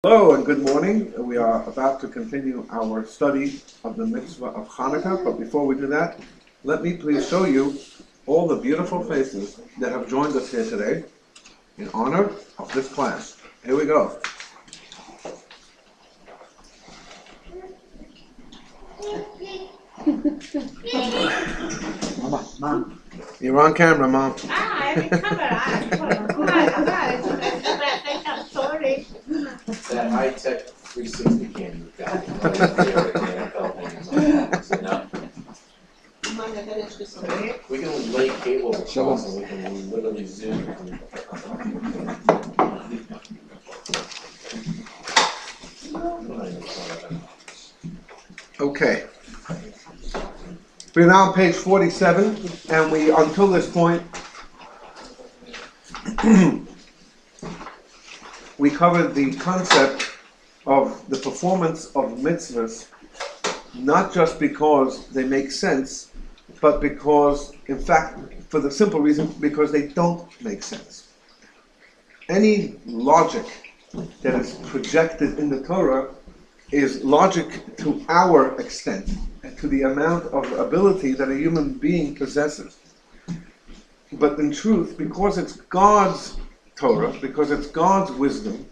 Hello and good morning. We are about to continue our study of the mitzvah of Hanukkah, but before we do that, let me please show you all the beautiful faces that have joined us here today in honor of this class. Here we go. Mom. You're on camera, Mom. I'm sorry. That high-tech 360 cam you've got. We can lay cable across and we can literally zoom. Okay. We're now on page 47, and we, until this point, we covered the concept of the performance of mitzvahs, not just because they make sense, but because, in fact, for the simple reason, because they don't make sense. Any logic that is projected in the Torah is logic to our extent, and to the amount of ability that a human being possesses. But in truth, because it's God's Torah, because it's God's wisdom,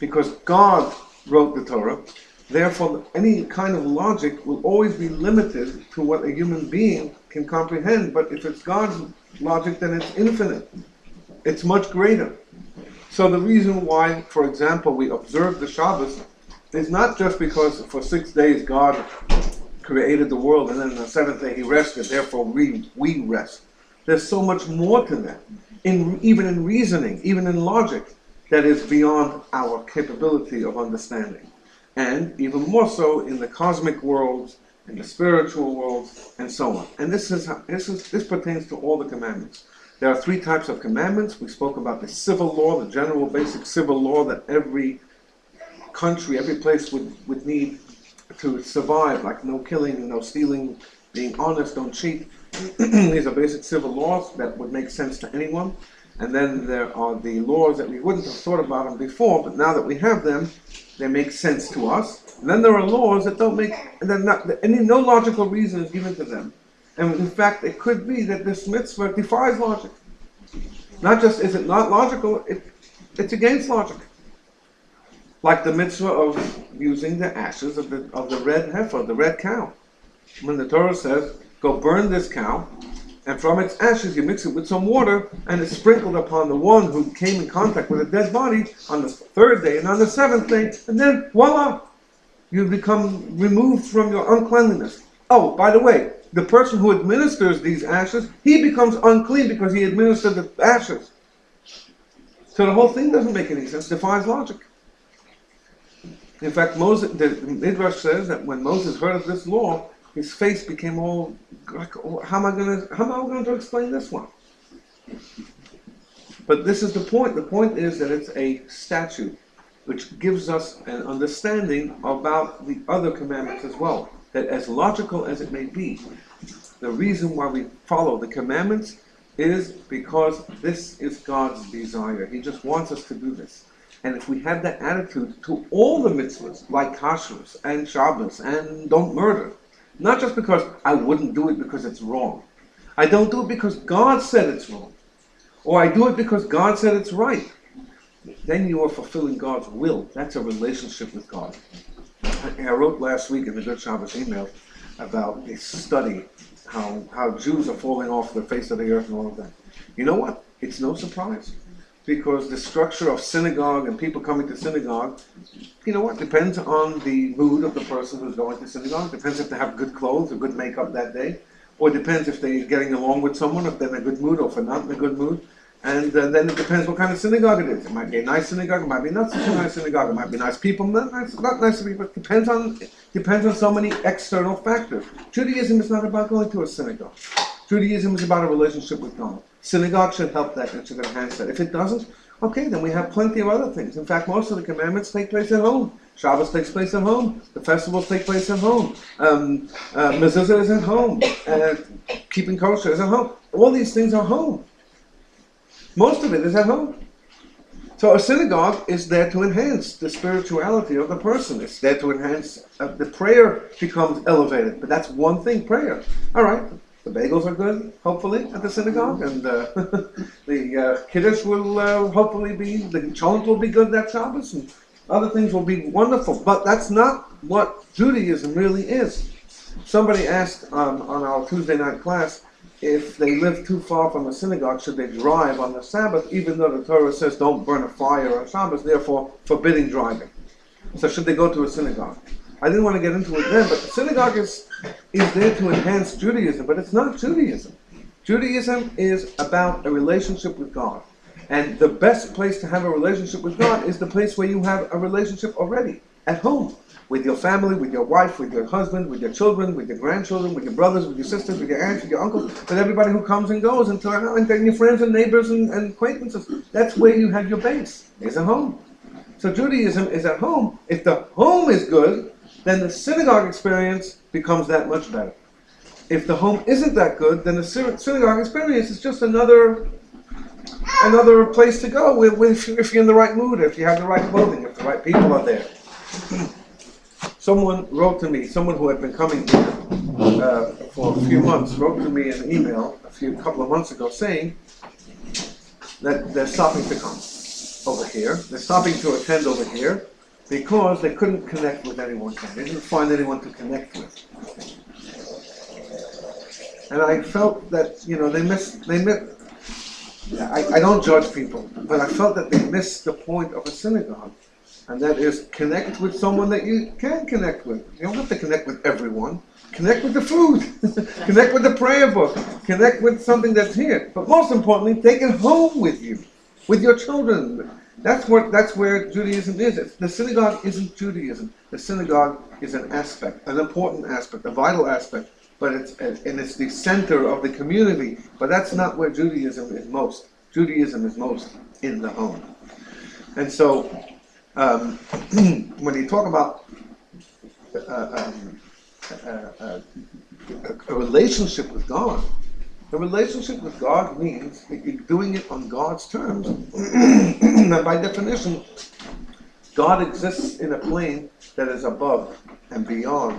because God wrote the Torah, therefore any kind of logic will always be limited to what a human being can comprehend. But if it's God's logic, then it's infinite. It's much greater. So the reason why, for example, we observe the Shabbos is not just because for 6 days God created the world and then on the seventh day He rested, therefore we rest. There's so much more to that, even in reasoning, even in logic, that is beyond our capability of understanding. And even more so in the cosmic worlds, in the spiritual worlds, and so on. And this pertains to all the commandments. There are 3 types of commandments. We spoke about the civil law, the general basic civil law that every country, every place would need to survive, like no killing, no stealing, being honest, don't cheat. These are basic civil laws that would make sense to anyone. And then there are the laws that we wouldn't have thought about them before, but now that we have them, they make sense to us. And then there are laws that don't make, and then no logical reason is given to them. And in fact, it could be that this mitzvah defies logic. Not just is it not logical, it's against logic. Like the mitzvah of using the ashes of the red heifer, the red cow. When the Torah says, go burn this cow, and from its ashes you mix it with some water, and it's sprinkled upon the one who came in contact with a dead body on the 3rd day and on the 7th day, and then voila, you become removed from your uncleanliness. Oh, by the way, the person who administers these ashes, he becomes unclean because he administered the ashes. So the whole thing doesn't make any sense, defies logic. In fact, the Midrash says that when Moses heard of this law, his face became all like, how am I going to explain this one? But this is the point. The point is that it's a statute which gives us an understanding about the other commandments as well. That as logical as it may be, the reason why we follow the commandments is because this is God's desire. He just wants us to do this. And if we have that attitude to all the mitzvahs, like kashrus and Shabbos and don't murder, not just because I wouldn't do it because it's wrong. I don't do it because God said it's wrong. Or I do it because God said it's right. Then you are fulfilling God's will. That's a relationship with God. I wrote last week in the Good Shabbos email about a study, how Jews are falling off the face of the earth and all of that. You know what? It's no surprise. Because the structure of synagogue and people coming to synagogue, you know what, depends on the mood of the person who's going to synagogue. Depends if they have good clothes or good makeup that day. Or depends if they're getting along with someone, if they're in a good mood or if they're not in a good mood. And then it depends what kind of synagogue it is. It might be a nice synagogue, it might be not such a nice synagogue, it might be nice people, not nice people. It depends on so many external factors. Judaism is not about going to a synagogue. Judaism is about a relationship with God. Synagogue should help that and should enhance that. If it doesn't, okay, then we have plenty of other things. In fact, most of the commandments take place at home. Shabbos takes place at home. The festivals take place at home. Mezuzah is at home. Keeping kosher is at home. All these things are home. Most of it is at home. So a synagogue is there to enhance the spirituality of the person. It's there to enhance, the prayer becomes elevated. But that's one thing, prayer. All right, the bagels are good, hopefully, at the synagogue. And the kiddush will hopefully be, the chont will be good that Shabbos. And other things will be wonderful. But that's not what Judaism really is. Somebody asked on our Tuesday night class, if they live too far from a synagogue, should they drive on the Sabbath, even though the Torah says don't burn a fire on Shabbos, therefore forbidding driving. So should they go to a synagogue? I didn't want to get into it then, but the synagogue is there to enhance Judaism, but it's not Judaism. Judaism is about a relationship with God. And the best place to have a relationship with God is the place where you have a relationship already, at home. With your family, with your wife, with your husband, with your children, with your grandchildren, with your brothers, with your sisters, with your aunts, with your uncles, with everybody who comes and goes, and your friends and neighbors and acquaintances. That's where you have your base, is at home. So Judaism is at home. If the home is good, then the synagogue experience becomes that much better. If the home isn't that good, then the synagogue experience is just another place to go if you're in the right mood, if you have the right clothing, if the right people are there. Someone wrote to me, someone who had been coming here for a few months, wrote to me an email a couple of months ago saying that they're stopping to come over here. They're stopping to attend over here because they couldn't connect with anyone. They didn't find anyone to connect with. And I felt that, I don't judge people, but I felt that they missed the point of a synagogue. And that is connect with someone that you can connect with. You don't have to connect with everyone. Connect with the food. Connect with the prayer book. Connect with something that's here. But most importantly, take it home with you, with your children. That's where Judaism is. The synagogue isn't Judaism. The synagogue is an aspect, an important aspect, a vital aspect. But it's the center of the community. But that's not where Judaism is most. Judaism is most in the home. And so, when you talk about a relationship with God, a relationship with God means that you're doing it on God's terms. And by definition, God exists in a plane that is above and beyond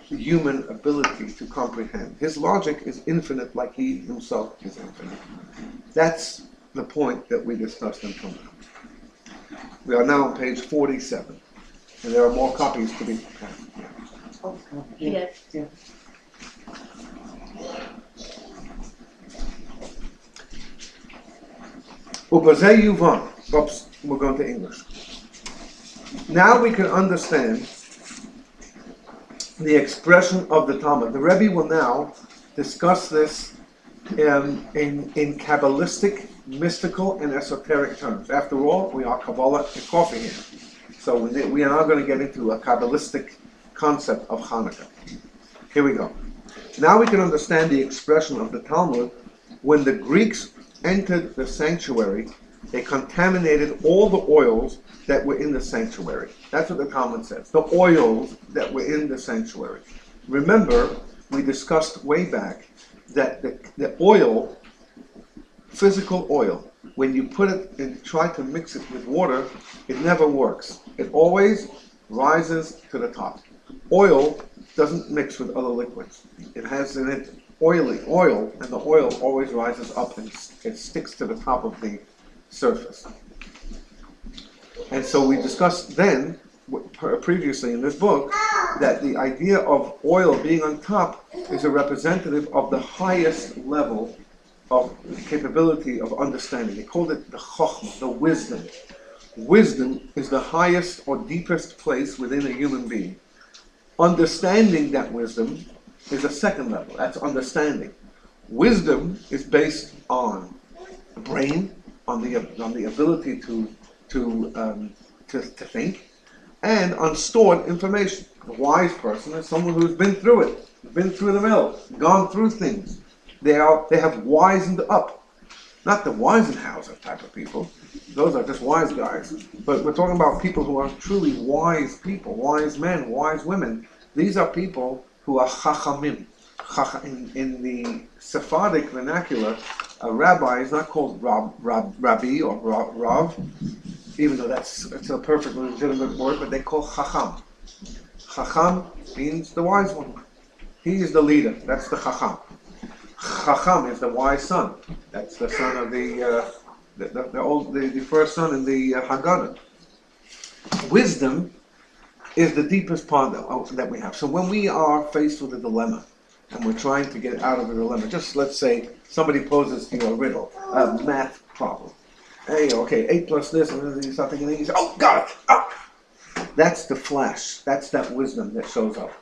the human ability to comprehend. His logic is infinite, like He Himself is infinite. That's the point that we discussed until now. We are now on page 47, and there are more copies to be had. Yes. Yeah. Ubazei Yuvan. Oops, we're going to English. Now we can understand the expression of the Talmud. The Rebbe will now discuss this in Kabbalistic, mystical, and esoteric terms. After all, we are Kabbalah and coffee here. So we are now going to get into a Kabbalistic concept of Hanukkah. Here we go. Now we can understand the expression of the Talmud. When the Greeks entered the sanctuary, they contaminated all the oils that were in the sanctuary. That's what the Talmud says. The oils that were in the sanctuary. Remember, we discussed way back that the oil, physical oil, when you put it and try to mix it with water, it never works. It always rises to the top. Oil doesn't mix with other liquids. It has in it oil, and the oil always rises up and it sticks to the top of the surface. And so we discussed then, previously in this book, that the idea of oil being on top is a representative of the highest level of capability of understanding. They called it the chokhmah, the wisdom. Wisdom is the highest or deepest place within a human being. Understanding that wisdom is a second level. That's understanding. Wisdom is based on the brain, on the ability to think, and on stored information. A wise person is someone who's been through it, been through the mill, gone through things. They have wisened up. Not the Weisenhauser type of people. Those are just wise guys. But we're talking about people who are truly wise people, wise men, wise women. These are people who are chachamim. In the Sephardic vernacular, a rabbi is not called rabbi or rav. even though it's a perfectly legitimate word, but they call Chacham. Chacham means the wise one. He is the leader. That's the Chacham. Chacham is the wise son. That's the son of the first son in the Haggadah. Wisdom is the deepest part that we have. So when we are faced with a dilemma, and we're trying to get out of a dilemma, just let's say somebody poses to you a riddle, a math problem. Hey, okay, 8 plus this, and then you start thinking, and you say, oh, got it! Ah! That's the flash. That's that wisdom that shows up.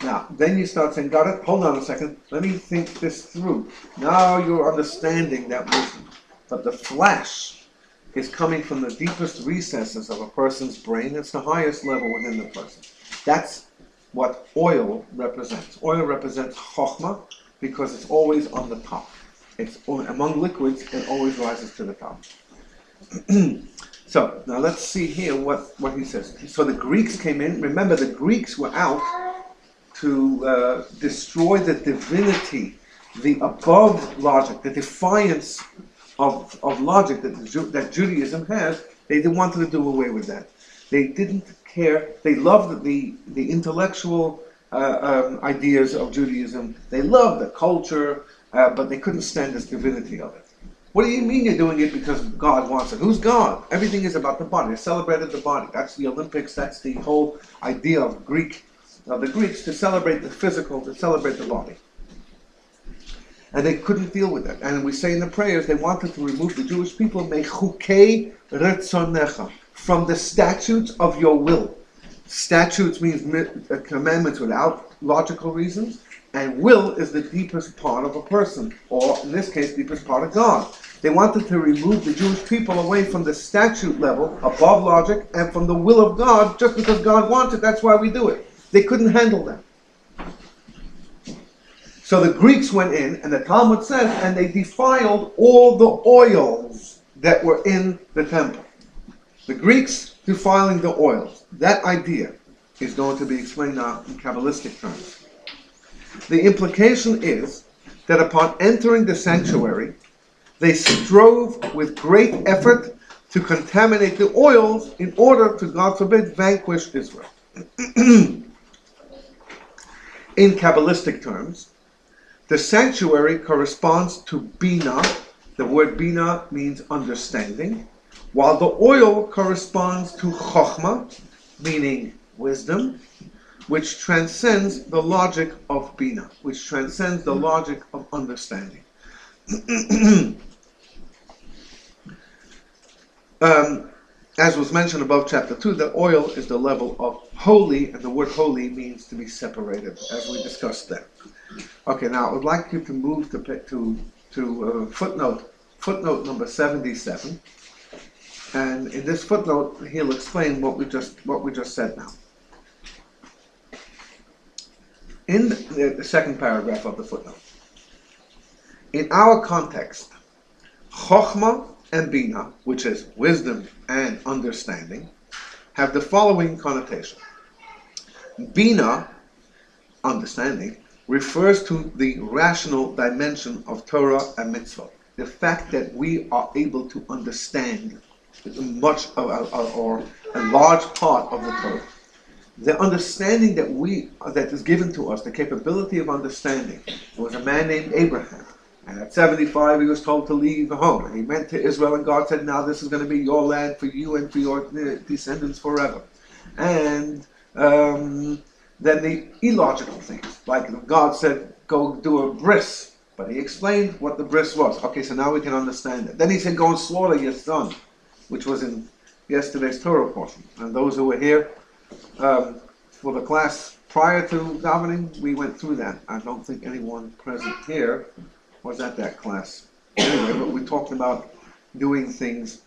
Now, then you start saying, got it? Hold on a second. Let me think this through. Now you're understanding that wisdom. But the flash is coming from the deepest recesses of a person's brain. It's the highest level within the person. That's what oil represents. Oil represents chokhmah because it's always on the top. It's among liquids, it always rises to the top. So, now let's see here what he says. So the Greeks came in. Remember, the Greeks were out to destroy the divinity, the above logic, the defiance of logic that Judaism has. They wanted to do away with that. They didn't care. They loved the intellectual ideas of Judaism. They loved the culture, but they couldn't stand this divinity of it. What do you mean you're doing it because God wants it? Who's God? Everything is about the body. They celebrated the body. That's the Olympics. That's the whole idea of the Greeks, to celebrate the physical, to celebrate the body. And they couldn't deal with that. And we say in the prayers, they wanted to remove the Jewish people, mechukei retzonecha, from the statutes of your will. Statutes means commandments without logical reasons, and will is the deepest part of a person, or in this case, deepest part of God. They wanted to remove the Jewish people away from the statute level, above logic, and from the will of God, just because God wants it. That's why we do it. They couldn't handle that. So the Greeks went in, and the Talmud says, and they defiled all the oils that were in the temple. The Greeks defiling the oils. That idea is going to be explained now in Kabbalistic terms. The implication is that upon entering the sanctuary, they strove with great effort to contaminate the oils in order to, God forbid, vanquish Israel. In Kabbalistic terms, the sanctuary corresponds to Bina. The word Bina means understanding, while the oil corresponds to Chokhmah, meaning wisdom, which transcends the logic of Bina, which transcends the logic of understanding. As was mentioned above chapter 2, the oil is the level of holy, and the word holy means to be separated, as we discussed there. Okay, now I would like you to move to footnote number 77, and in this footnote he'll explain what we just said now. In the second paragraph of the footnote, in our context, Chokhmah and Bina, which is wisdom and understanding, have the following connotation. Bina, understanding, refers to the rational dimension of Torah and mitzvah. The fact that we are able to understand much or a large part of the Torah. The understanding that is given to us, the capability of understanding. There was a man named Abraham, and at 75 he was told to leave home, and he went to Israel, and God said, now this is going to be your land for you and for your descendants forever. And then the illogical things, like God said, go do a bris, but he explained what the bris was. Okay, so now we can understand it. Then he said, go and slaughter your son, which was in yesterday's Torah portion. And those who were here for the class prior to davening, we went through that. I don't think anyone present here was at that class. Anyway, but we talked about doing things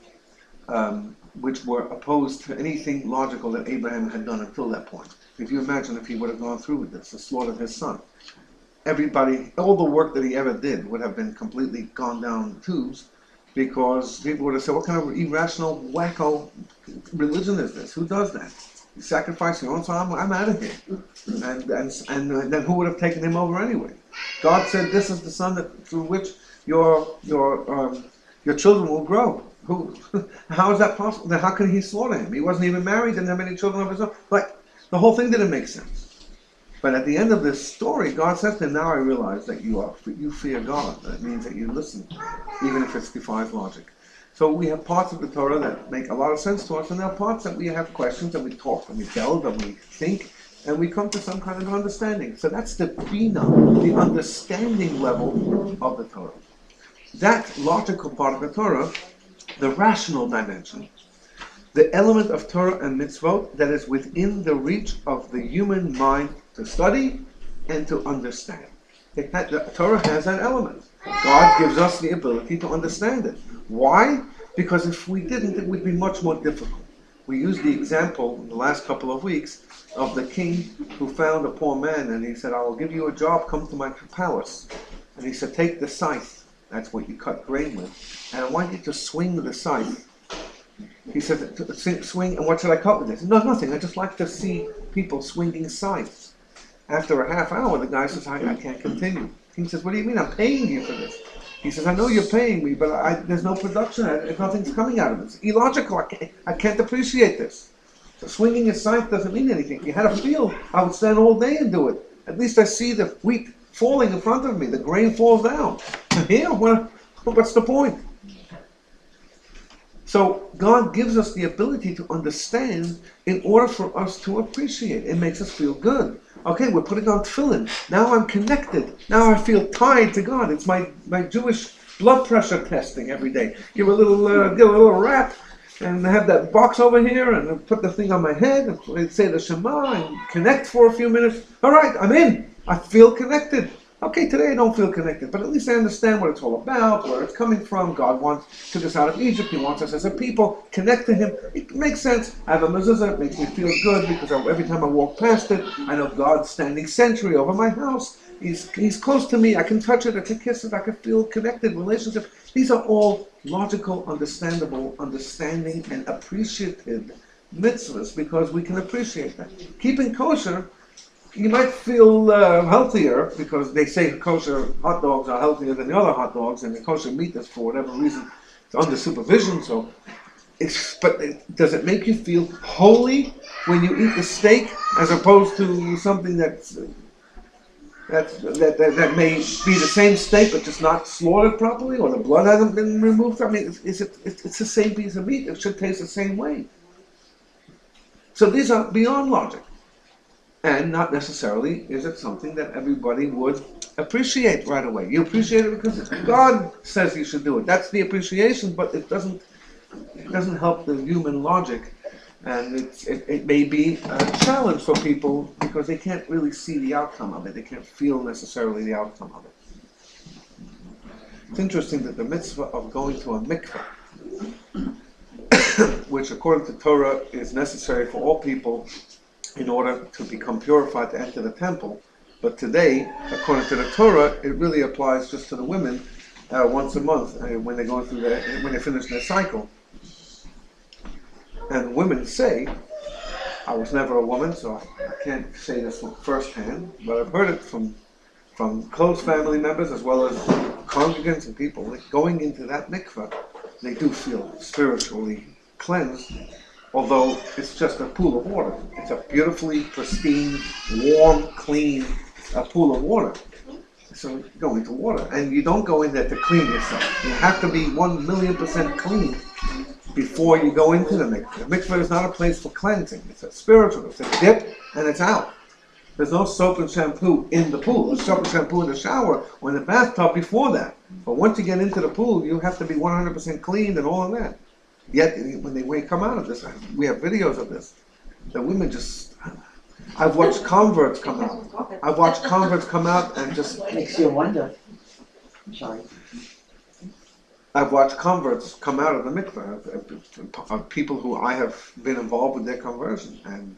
which were opposed to anything logical that Abraham had done until that point. If you imagine if he would have gone through with this, to slaughter his son, everybody, all the work that he ever did would have been completely gone down the tubes, because people would have said, what kind of irrational, wacko religion is this? Who does that? You sacrifice your own son, I'm out of here. And then who would have taken him over anyway? God said, this is the son through which your children will grow. Who? How is that possible? Then how could he slaughter him? He wasn't even married, didn't have any children of his own. Like, the whole thing didn't make sense. But at the end of this story, God says to him, now I realize that you fear God. That means that you listen, even if it defies logic. So we have parts of the Torah that make a lot of sense to us, and there are parts that we have questions, and we talk, and we delve, and we think, and we come to some kind of understanding. So that's the Bina, the understanding level of the Torah. That logical part of the Torah, the rational dimension, the element of Torah and mitzvot that is within the reach of the human mind to study and to understand. The Torah has that element. God gives us the ability to understand it. Why? Because if we didn't, it would be much more difficult. We used the example in the last couple of weeks of the king who found a poor man, and he said, I will give you a job, come to my palace. And he said, take the scythe, that's what you cut grain with, and I want you to swing the scythe. He said, swing, and what should I cut with this? No, nothing, I just like to see people swinging scythes. After a half hour, the guy says, I can't continue. He says, what do you mean? I'm paying you for this. He says, I know you're paying me, but there's no production. Nothing's coming out of it. It's illogical. I can't appreciate this. So swinging a scythe doesn't mean anything. If you had a field, I would stand all day and do it. At least I see the wheat falling in front of me. The grain falls down. Here, what's the point? So God gives us the ability to understand in order for us to appreciate. It makes us feel good. Okay, we're putting on tefillin. Now I'm connected. Now I feel tied to God. It's my Jewish blood pressure testing every day. Give a little rap, and have that box over here, and put the thing on my head, and say the Shema, and connect for a few minutes. All right, I'm in. I feel connected. Okay, today I don't feel connected, but at least I understand what it's all about, where it's coming from. God took us out of Egypt. He wants us as a people. Connect to Him. It makes sense. I have a mezuzah. It makes me feel good because every time I walk past it, I know God's standing sentry over my house. He's close to me. I can touch it. I can kiss it. I can feel connected. Relationship. These are all logical, understandable, understanding, and appreciative mitzvahs because we can appreciate that. Keeping kosher, you might feel healthier because they say kosher hot dogs are healthier than the other hot dogs, and the kosher meat is, for whatever reason, it's under supervision. So, does it make you feel holy when you eat the steak as opposed to something that may be the same steak but just not slaughtered properly, or the blood hasn't been removed? I mean, it's the same piece of meat. It should taste the same way. So these are beyond logic. And not necessarily is it something that everybody would appreciate right away. You appreciate it because God says you should do it. That's the appreciation, but it doesn't help the human logic, and it may be a challenge for people because they can't really see the outcome of it. They can't feel necessarily the outcome of it. It's interesting that the mitzvah of going to a mikveh, which according to Torah is necessary for all people in order to become purified to enter the temple. But today, according to the Torah, it really applies just to the women once a month when they go through when they finish their cycle. And women say, I was never a woman, so I can't say this firsthand, but I've heard it from close family members as well as congregants and people that going into that mikveh, they do feel spiritually cleansed. Although it's just a pool of water. It's a beautifully pristine, warm, clean pool of water. So you go into water. And you don't go in there to clean yourself. You have to be 1,000,000% clean before you go into the mikveh. The mikveh is not a place for cleansing. It's a spiritual. It's a dip and it's out. There's no soap and shampoo in the pool. There's soap and shampoo in the shower or in the bathtub before that. But once you get into the pool, you have to be 100% clean and all of that. Yet, when they come out of this, we have videos of this. The women just... I've watched converts come out. I've watched converts come out and just... Makes you wonder. I'm sorry. I've watched converts come out of the mikveh, of people who I have been involved with their conversion. And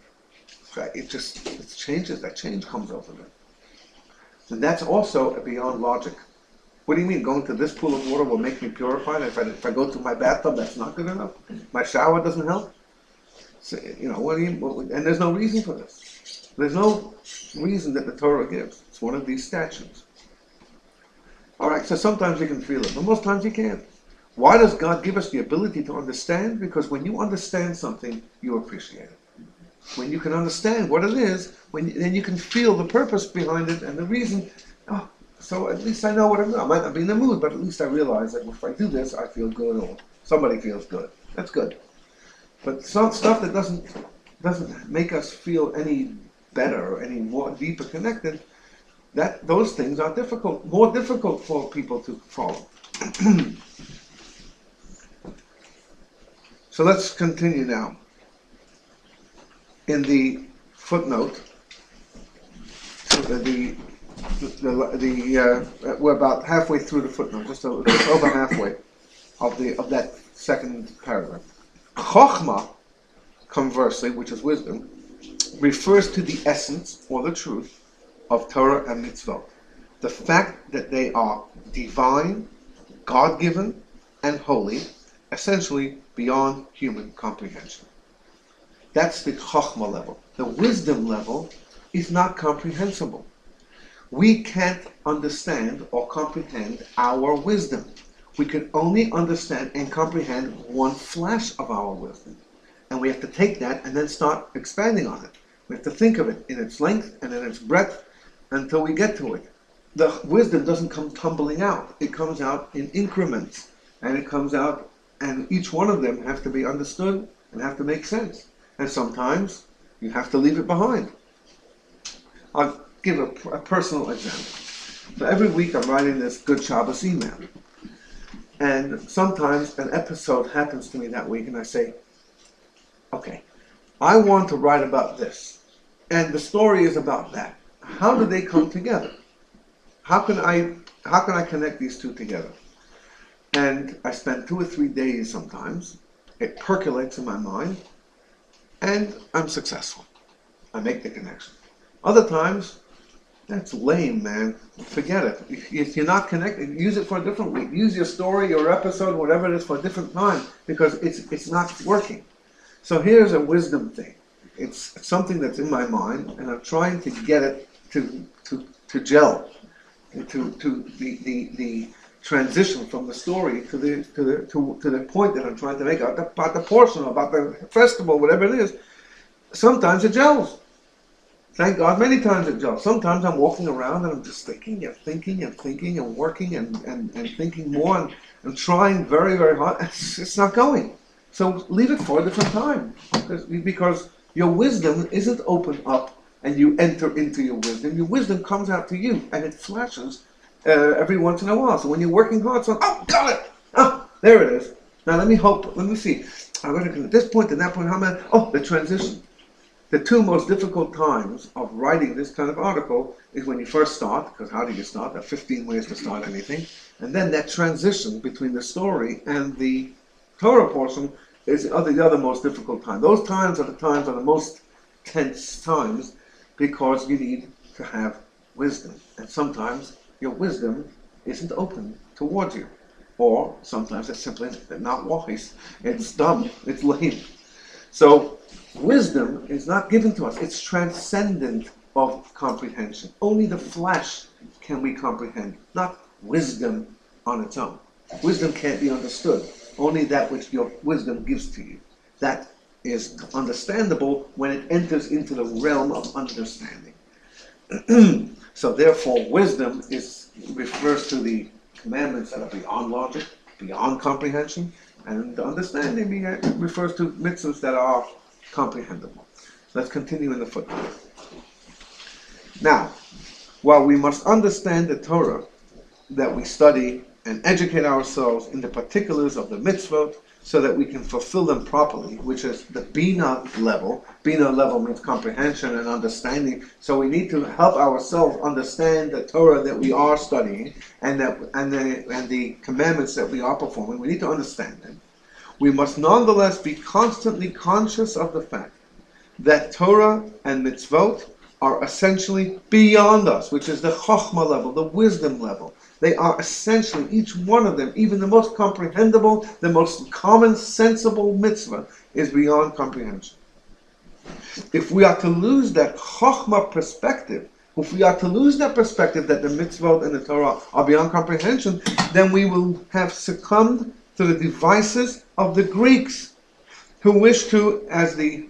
it changes. That change comes over them. And that's also beyond logic. What do you mean, going to this pool of water will make me purified? If I go to my bathtub, that's not good enough? My shower doesn't help? So, and there's no reason for this. There's no reason that the Torah gives. It's one of these statutes. All right, so sometimes you can feel it, but most times you can't. Why does God give us the ability to understand? Because when you understand something, you appreciate it. When you can understand what it is, then you can feel the purpose behind it and the reason. Oh, so at least I know what I'm doing. I might not be in the mood, but at least I realize that if I do this, I feel good, or somebody feels good. That's good. But some stuff that doesn't make us feel any better or any more deeper connected, those things are more difficult for people to follow. So let's continue now. In the footnote, we're about halfway through the footnote, just over halfway of that second paragraph. Chokhmah, conversely, which is wisdom, refers to the essence or the truth of Torah and mitzvot. The fact that they are divine, God-given, and holy, essentially beyond human comprehension. That's the Chokhmah level. The wisdom level is not comprehensible. We can't understand or comprehend our wisdom. We can only understand and comprehend one flash of our wisdom. And we have to take that and then start expanding on it. We have to think of it in its length and in its breadth until we get to it. The wisdom doesn't come tumbling out. It comes out in increments. And it comes out, and each one of them have to be understood and have to make sense. And sometimes you have to leave it behind. I'll give a personal example. So every week I'm writing this Good Shabbos email. And sometimes an episode happens to me that week and I say, okay, I want to write about this. And the story is about that. How do they come together? How can I connect these two together? And I spend 2 or 3 days sometimes. It percolates in my mind. And I'm successful. I make the connection. Other times, that's lame, man. Forget it. If you're not connected, use it for a different week. Use your story, your episode, whatever it is, for a different time, because it's not working. So here's a wisdom thing. It's something that's in my mind, and I'm trying to get it to gel, to the transition from the story to the point that I'm trying to make about the portion, about the festival, whatever it is. Sometimes it gels. Thank God, many times it gels. Sometimes I'm walking around and I'm just thinking and working and thinking more and I'm trying very, very hard. It's not going. So leave it for a different time, because your wisdom isn't opened up and you enter into your wisdom. Your wisdom comes out to you and it flashes every once in a while. So when you're working hard, so got it. Oh, there it is. Now let me see. I'm going to get at this point and that point. The transition. The 2 most difficult times of writing this kind of article is when you first start, because how do you start? There are 15 ways to start anything. And then that transition between the story and the Torah portion is the other most difficult time. Those times are the most tense times because you need to have wisdom. And sometimes your wisdom isn't open towards you. Or sometimes it's simply not wise. It's dumb. It's lame. So wisdom is not given to us. It's transcendent of comprehension. Only the flesh can we comprehend, not wisdom on its own. Wisdom can't be understood. Only that which your wisdom gives to you. That is understandable when it enters into the realm of understanding. So therefore, wisdom refers to the commandments that are beyond logic, beyond comprehension, and understanding refers to mitzvahs that are comprehensible. Let's continue in the footnote. Now, while we must understand the Torah that we study and educate ourselves in the particulars of the mitzvot so that we can fulfill them properly, which is the Bina level. Bina level means comprehension and understanding. So we need to help ourselves understand the Torah that we are studying and the commandments that we are performing. We need to understand them. We must nonetheless be constantly conscious of the fact that Torah and mitzvot are essentially beyond us, which is the chokhmah level, the wisdom level. They are essentially, each one of them, even the most comprehensible, the most common, sensible mitzvah, is beyond comprehension. If we are to lose that chokhmah perspective, if we are to lose that perspective that the mitzvot and the Torah are beyond comprehension, then we will have succumbed to the devices of the Greeks, who wish to, as the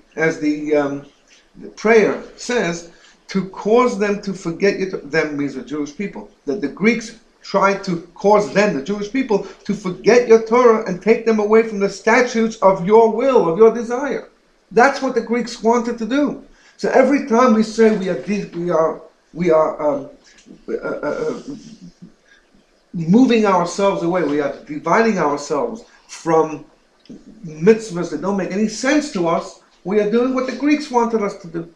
prayer says, to cause them to forget you. Them means the Jewish people. That the Greeks tried to cause them, the Jewish people, to forget your Torah and take them away from the statutes of your will, of your desire. That's what the Greeks wanted to do. So every time we say we are moving ourselves away, we are dividing ourselves from mitzvahs that don't make any sense to us, we are doing what the Greeks wanted us to do.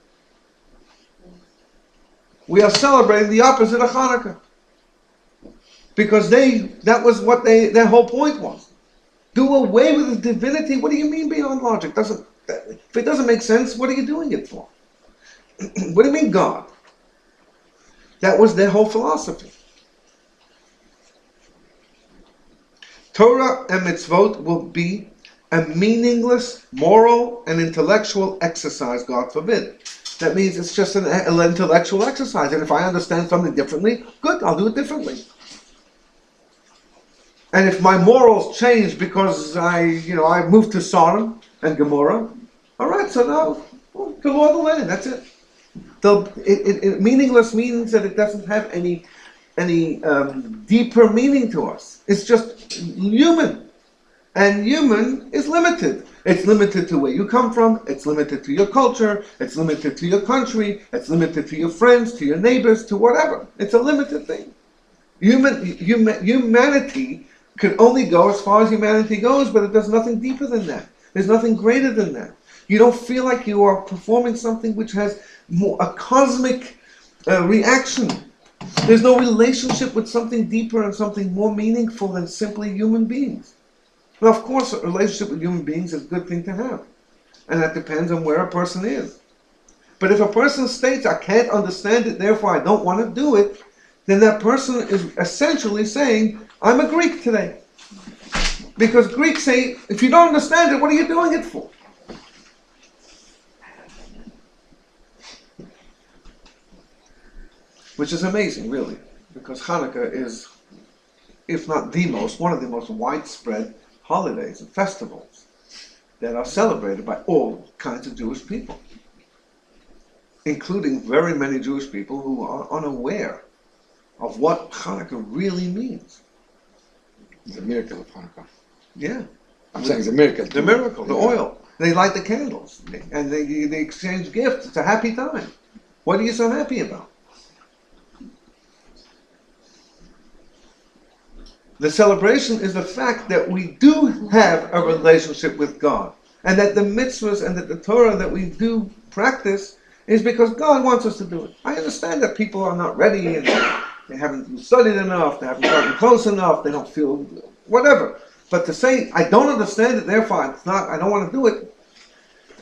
We are celebrating the opposite of Hanukkah. Because that was what their whole point was. Do away with the divinity. What do you mean beyond logic? If it doesn't make sense, what are you doing it for? What do you mean God? That was their whole philosophy. Torah and mitzvot will be a meaningless moral and intellectual exercise, God forbid. That means it's just an intellectual exercise. And if I understand something differently, good, I'll do it differently. And if my morals change because I moved to Sodom and Gomorrah, all right, so now, the law of the land, that's it. Meaningless means that it doesn't have any deeper meaning to us. It's just human. And human is limited. It's limited to where you come from, it's limited to your culture, it's limited to your country, it's limited to your friends, to your neighbors, to whatever. It's a limited thing. Humanity can only go as far as humanity goes, but there's nothing deeper than that. There's nothing greater than that. You don't feel like you are performing something which has a cosmic reaction. There's no relationship with something deeper and something more meaningful than simply human beings. Now, of course, a relationship with human beings is a good thing to have. And that depends on where a person is. But if a person states, I can't understand it, therefore I don't want to do it, then that person is essentially saying, I'm a Greek today. Because Greeks say, if you don't understand it, what are you doing it for? Which is amazing, really. Because Hanukkah is, if not the most, one of the most widespread holidays and festivals that are celebrated by all kinds of Jewish people. Including very many Jewish people who are unaware of what Hanukkah really means. The miracle of Hanukkah. Yeah. I'm saying it's a miracle. The miracle, the oil. They light the candles and they exchange gifts. It's a happy time. What are you so happy about? The celebration is the fact that we do have a relationship with God. And that the mitzvahs and that the Torah that we do practice is because God wants us to do it. I understand that people are not ready and they haven't studied enough, they haven't gotten close enough, they don't feel whatever. But to say, I don't understand it, therefore I don't want to do it,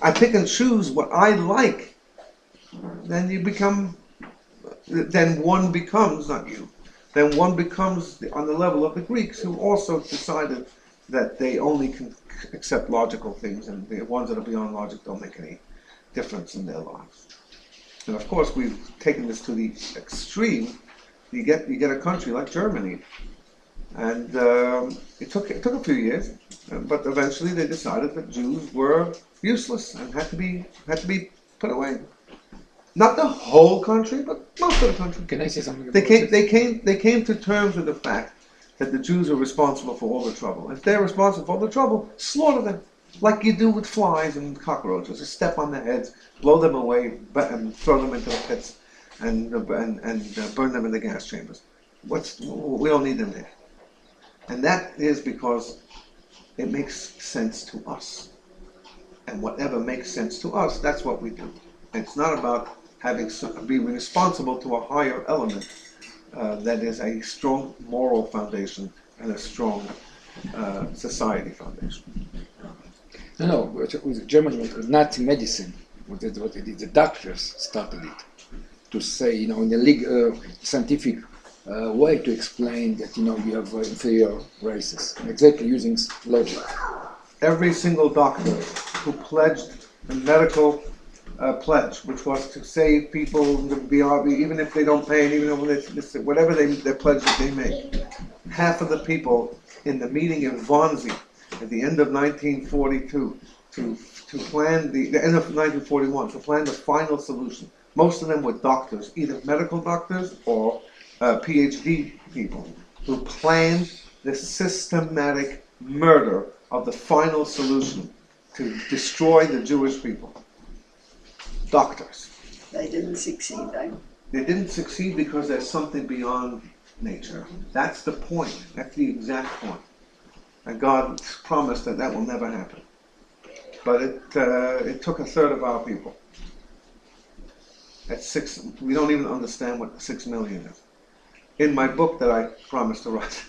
I pick and choose what I like, then one becomes, not you, then one becomes on the level of the Greeks who also decided that they only can accept logical things and the ones that are beyond logic don't make any difference in their lives. And of course we've taken this to the extreme. You get a country like Germany, and it took a few years, but eventually they decided that Jews were useless and had to be put away. Not the whole country, but most of the country. Can I say something about They came to terms with the fact that the Jews are responsible for all the trouble. If they're responsible for all the trouble, slaughter them, like you do with flies and cockroaches. Just step on their heads, blow them away, and throw them into the pits, and burn them in the gas chambers. We don't need them there. And that is because it makes sense to us. And whatever makes sense to us, that's what we do. It's not about being responsible to a higher element that is a strong moral foundation and a strong society foundation. No, with Germany, with Nazi medicine, what they did, the doctors started it to say, in a scientific way to explain that, you have inferior races, exactly using logic. Every single doctor who pledged a medical pledge, which was to save people, even if they don't pay, and even if whatever their pledge that they make, half of the people in the meeting in Wannsee at the end of 1942 to plan the end of 1941 to plan the final solution. Most of them were doctors, either medical doctors or PhD people, who planned the systematic murder of the final solution to destroy the Jewish people. Doctors. They didn't succeed though. They didn't succeed because there's something beyond nature. That's the point. That's the exact point. And God promised that will never happen. But it took a third of our people. We don't even understand what 6 million is. In my book that I promised to write,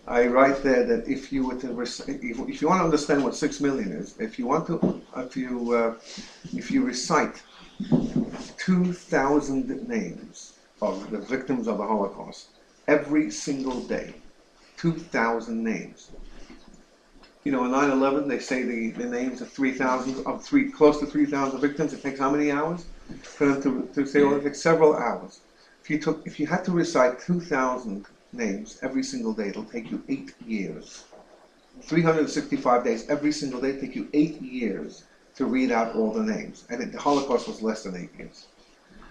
I write there that if you were to if you want to understand what 6 million is, if you recite 2,000 names of the victims of the Holocaust every single day, 2,000 names. You know, on 9/11, they say the names of 3,000 close to 3,000 victims. It takes how many hours for them to say? Well, it takes several hours. If you had to recite 2,000 names every single day, it'll take you 8 years. 365 days every single day take you 8 years to read out all the names, and the Holocaust was less than 8 years.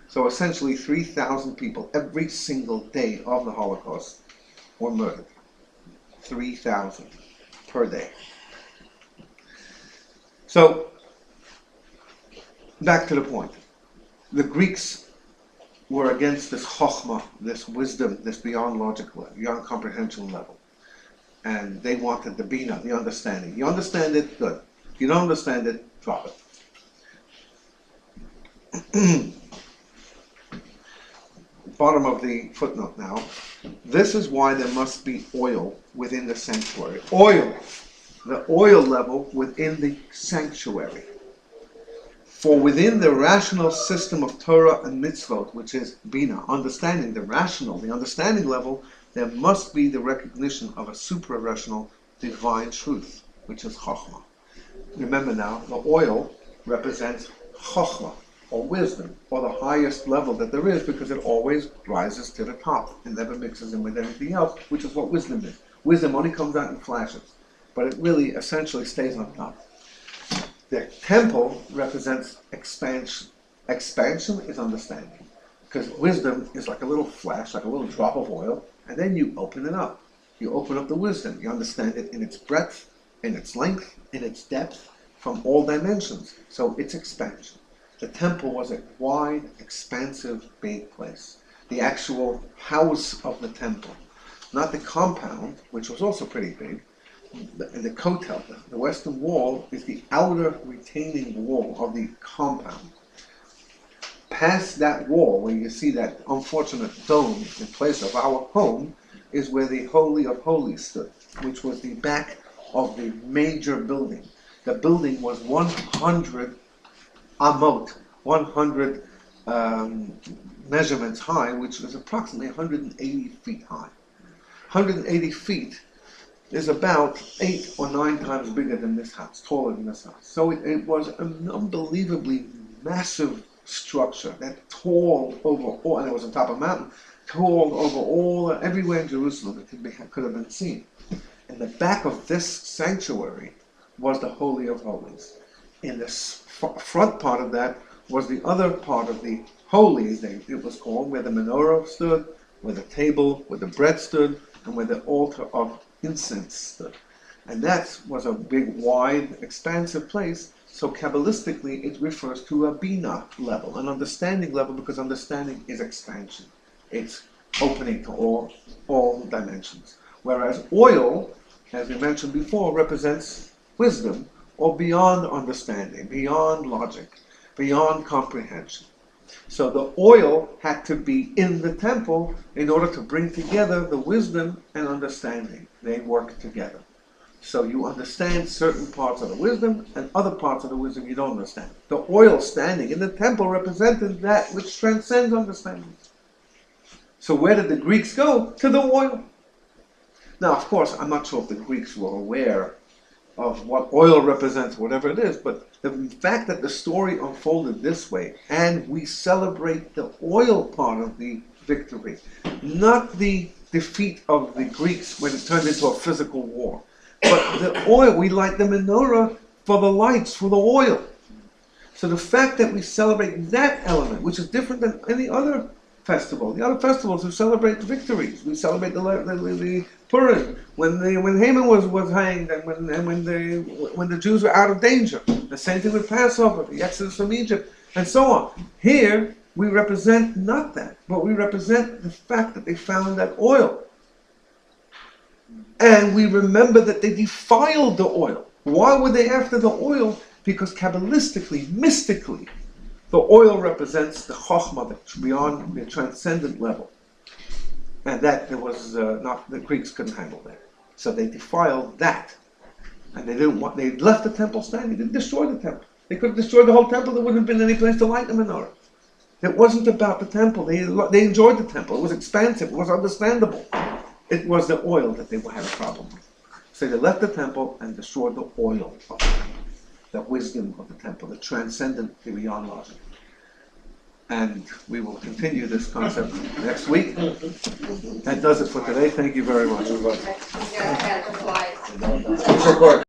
So essentially, 3,000 people every single day of the Holocaust were murdered. 3,000 per day. So, back to the point. The Greeks were against this chokhmah, this wisdom, this beyond logical, beyond comprehension level. And they wanted the bina, the understanding. You understand it, good. If you don't understand it, drop it. Bottom of the footnote now. This is why there must be oil within the sanctuary. Oil! The oil level within the sanctuary. For within the rational system of Torah and mitzvot, which is bina, understanding, the understanding level, there must be the recognition of a supra-rational divine truth, which is chokhmah. Remember now, the oil represents chokhmah, or wisdom, or the highest level that there is, because it always rises to the top and never mixes in with anything else, which is what wisdom is. Wisdom only comes out in flashes, but it really essentially stays on top. The temple represents expansion. Expansion is understanding, because wisdom is like a little flash, like a little drop of oil, and then you open it up. You open up the wisdom. You understand it in its breadth, in its length, in its depth, from all dimensions. So it's expansion. The temple was a wide, expansive, big place. The actual house of the temple, not the compound, which was also pretty big. The kotel, the western wall, is the outer retaining wall of the compound. Past that wall, where you see that unfortunate dome in place of our home, is where the Holy of Holies stood, which was the back of the major building. The building was 100 amot, 100 measurements high, which was approximately 180 feet high. 180 feet is about 8 or 9 times bigger than this house, taller than this house. So it was an unbelievably massive structure that towered over all, and it was on top of a mountain, towered over everywhere in Jerusalem that could have been seen. In the back of this sanctuary was the Holy of Holies. In the front part of that was the other part of the Holies, it was called, where the menorah stood, where the table, where the bread stood, and where the altar of incense stood. And that was a big, wide, expansive place. So Kabbalistically, it refers to a bina level, an understanding level, because understanding is expansion. It's opening to all dimensions. Whereas oil, as we mentioned before, represents wisdom, or beyond understanding, beyond logic, beyond comprehension. So the oil had to be in the temple in order to bring together the wisdom and understanding. They work together. So you understand certain parts of the wisdom, and other parts of the wisdom you don't understand. The oil standing in the temple represented that which transcends understanding. So where did the Greeks go? To the oil. Now, of course, I'm not sure if the Greeks were aware of what oil represents, whatever it is, but the fact that the story unfolded this way, and we celebrate the oil part of the victory, not the defeat of the Greeks when it turned into a physical war. But the oil, we light the menorah for the lights, for the oil. So the fact that we celebrate that element, which is different than any other festival. The other festivals we celebrate victories. We celebrate the Purim when Haman was hanged and when the Jews were out of danger. The same thing with Passover, the Exodus from Egypt, and so on. Here we represent not that, but we represent the fact that they found that oil. And we remember that they defiled the oil. Why were they after the oil? Because Kabbalistically, mystically, the oil represents the Chokhmah that's beyond the transcendent level. And that there was not, the Greeks couldn't handle that. So they defiled that. And they left the temple standing, they didn't destroy the temple. They could have destroyed the whole temple, there wouldn't have been any place to light the menorah. It wasn't about the temple, they enjoyed the temple, it was expansive, it was understandable. It was the oil that they had a problem with. So they left the temple and destroyed the oil of the temple. The wisdom of the temple, the transcendent, the beyond logic. And we will continue this concept next week. That does it for today. Thank you very much. Yeah, I had to fly.